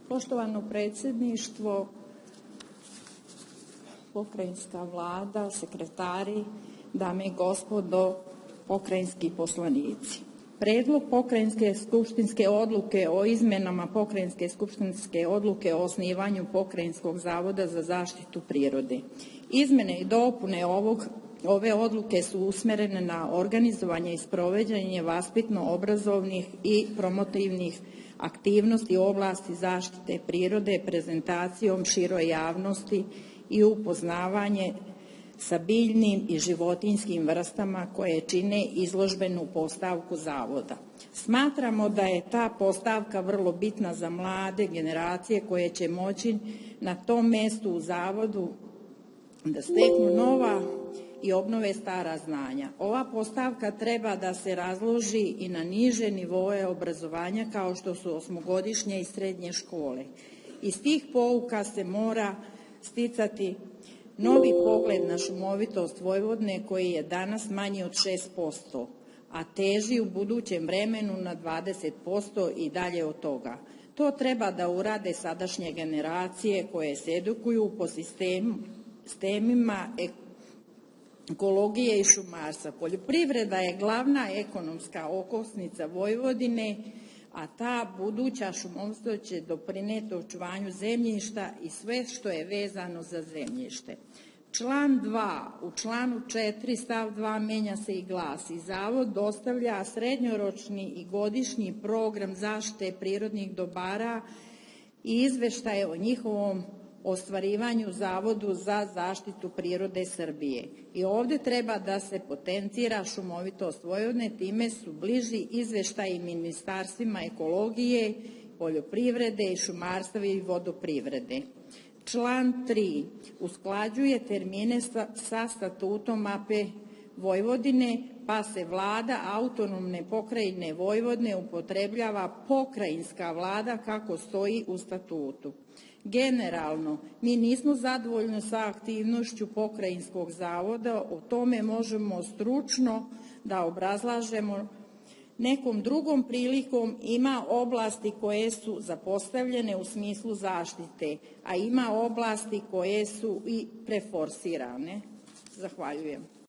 Poštovano predsjedništvo, pokrajinska vlada, sekretari, dame i gospodo, pokrajinski poslanici. Predlog pokrajinske skupštinske odluke o izmenama pokrajinske skupštinske odluke o osnivanju Pokrajinskog zavoda za zaštitu prirode. Izmene i dopune ove odluke su usmerene na organizovanje i sprovođenje vaspitno-obrazovnih i promotivnih aktivnosti u oblasti zaštite prirode prezentacijom široj javnosti i upoznavanje sa biljnim i životinjskim vrstama koje čine izložbenu postavku zavoda. Smatramo da je ta postavka vrlo bitna za mlade generacije koje će moći na tom mestu u zavodu da steknu nova i obnove stara znanja. Ova postavka treba da se razloži i na niže nivoe obrazovanja kao što su osmogodišnje i srednje škole. Iz tih pouka se mora sticati novi pogled na šumovitost Vojvodine koji je danas manji od 6%, a teži u budućem vremenu na 20% i dalje od toga. To treba da urade sadašnje generacije koje se edukuju po sistemima ekologije i šumarstva. Poljoprivreda je glavna ekonomska okosnica Vojvodine, a ta buduća šumovstvo će doprineti očuvanju zemljišta i sve što je vezano za zemljište. Član 2. U članu 4. stav 2 menja se i glasi: Zavod dostavlja srednjoročni i godišnji program zaštite prirodnih dobara i izveštaje o njihovom ostvarivanju Zavodu za zaštitu prirode Srbije. I ovde treba da se potencira šumovitost Vojvodine, time su bliži izveštaji ministarstvima ekologije, poljoprivrede i šumarstva i vodoprivrede. Član 3. Usklađuje termine sa statutom AP Vojvodine, pa se Vlada autonomne pokrajine Vojvodine upotrebljava pokrajinska vlada kako stoji u statutu. Generalno, mi nismo zadovoljni sa aktivnošću Pokrajinskog zavoda, o tome možemo stručno da obrazlažemo nekom drugom prilikom. Ima oblasti koje su zapostavljene u smislu zaštite, a ima oblasti koje su i preforsirane. Zahvaljujem.